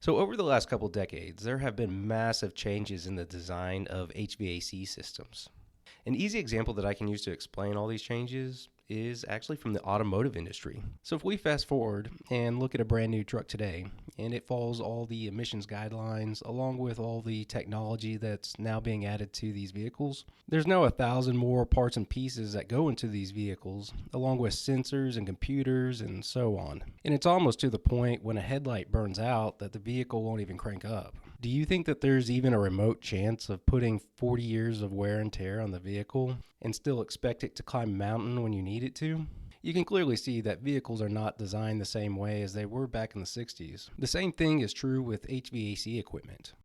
So, over the last couple decades, there have been massive changes in the design of HVAC systems. An easy example that I can use to explain all these changes is actually from the automotive industry. So, if we fast forward and look at a brand new truck today, and it follows all the emissions guidelines along with all the technology that's now being added to these vehicles, there's now 1,000 more parts and pieces that go into these vehicles, along with sensors and computers and so on. And it's almost to the point when a headlight burns out that the vehicle won't even crank up. Do you think that there's even a remote chance of putting 40 years of wear and tear on the vehicle and still expect it to climb a mountain when you need it to? You can clearly see that vehicles are not designed the same way as they were back in the 60s. The same thing is true with HVAC equipment.